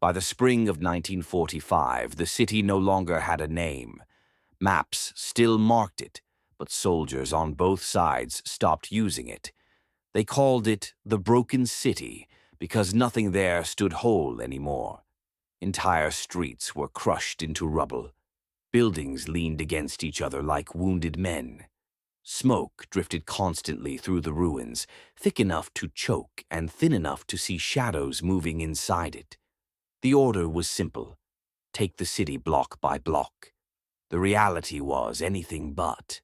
By the spring of 1945, the city no longer had a name. Maps still marked it, but soldiers on both sides stopped using it. They called it the Broken City because nothing there stood whole anymore. Entire streets were crushed into rubble. Buildings leaned against each other like wounded men. Smoke drifted constantly through the ruins, thick enough to choke and thin enough to see shadows moving inside it. The order was simple: take the city block by block. The reality was anything but.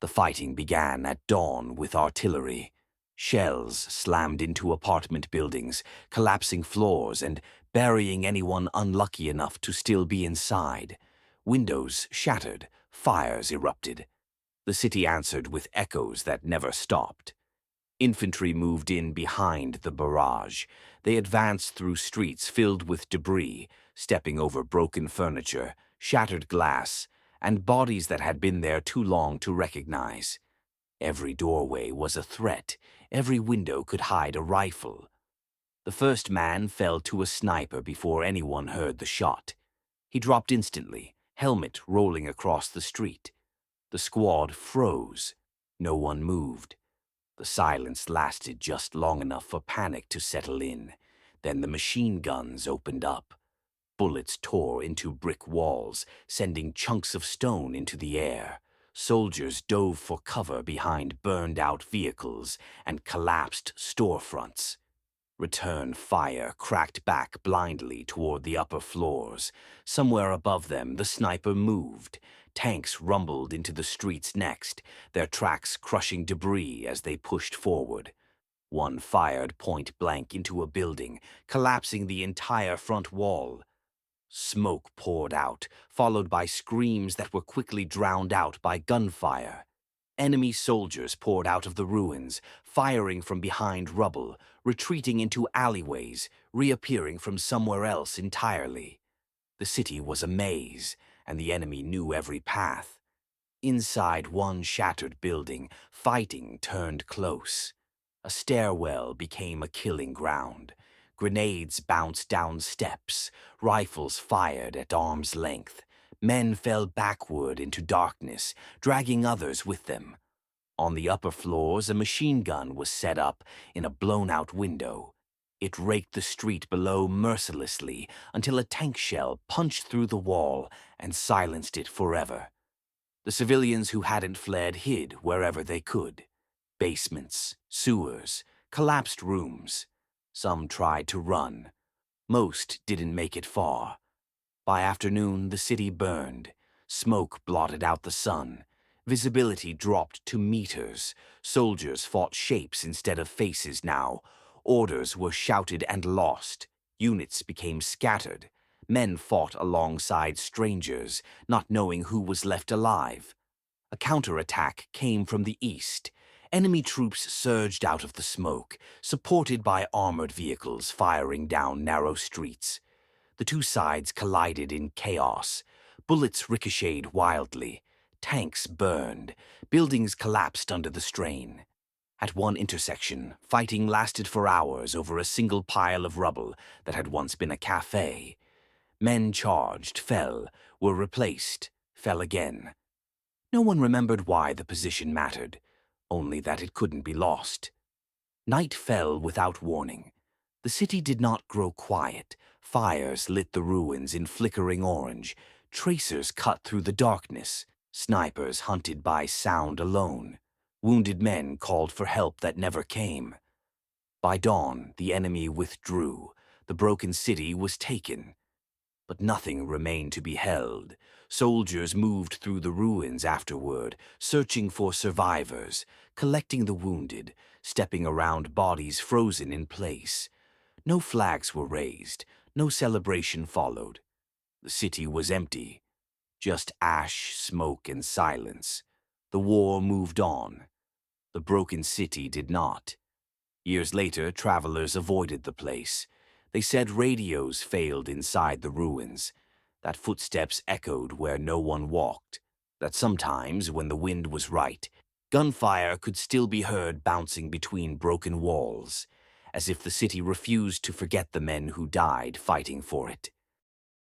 The fighting began at dawn with artillery. Shells slammed into apartment buildings, collapsing floors and burying anyone unlucky enough to still be inside. Windows shattered, fires erupted. The city answered with echoes that never stopped. Infantry moved in behind the barrage. They advanced through streets filled with debris, stepping over broken furniture, shattered glass, and bodies that had been there too long to recognize. Every doorway was a threat. Every window could hide a rifle. The first man fell to a sniper before anyone heard the shot. He dropped instantly, helmet rolling across the street. The squad froze. No one moved. The silence lasted just long enough for panic to settle in. Then the machine guns opened up. Bullets tore into brick walls, sending chunks of stone into the air. Soldiers dove for cover behind burned-out vehicles and collapsed storefronts. Return fire cracked back blindly toward the upper floors. Somewhere above them, the sniper moved. Tanks rumbled into the streets next, their tracks crushing debris as they pushed forward. One fired point blank into a building, collapsing the entire front wall. Smoke poured out, followed by screams that were quickly drowned out by gunfire. Enemy soldiers poured out of the ruins, firing from behind rubble, retreating into alleyways, reappearing from somewhere else entirely. The city was a maze, and the enemy knew every path. Inside one shattered building, fighting turned close. A stairwell became a killing ground. Grenades bounced down steps, rifles fired at arm's length. Men fell backward into darkness, dragging others with them. On the upper floors, a machine gun was set up in a blown-out window. It raked the street below mercilessly until a tank shell punched through the wall and silenced it forever. The civilians who hadn't fled hid wherever they could. Basements, sewers, collapsed rooms. Some tried to run. Most didn't make it far. By afternoon, the city burned. Smoke blotted out the sun. Visibility dropped to meters. Soldiers fought shapes instead of faces now. Orders were shouted and lost. Units became scattered. Men fought alongside strangers, not knowing who was left alive. A counterattack came from the east. Enemy troops surged out of the smoke, supported by armored vehicles firing down narrow streets. The two sides collided in chaos. Bullets ricocheted wildly. Tanks burned. Buildings collapsed under the strain. At one intersection, fighting lasted for hours over a single pile of rubble that had once been a cafe. Men charged, fell, were replaced, fell again. No one remembered why the position mattered, only that it couldn't be lost. Night fell without warning. The city did not grow quiet. Fires lit the ruins in flickering orange. Tracers cut through the darkness. Snipers hunted by sound alone. Wounded men called for help that never came. By dawn, the enemy withdrew. The broken city was taken. But nothing remained to be held. Soldiers moved through the ruins afterward, searching for survivors, collecting the wounded, stepping around bodies frozen in place. No flags were raised, no celebration followed. The city was empty. Just ash, smoke, and silence. The war moved on. The broken city did not. Years later, travelers avoided the place. They said radios failed inside the ruins, that footsteps echoed where no one walked, that sometimes, when the wind was right, gunfire could still be heard bouncing between broken walls. as if the city refused to forget the men who died fighting for it.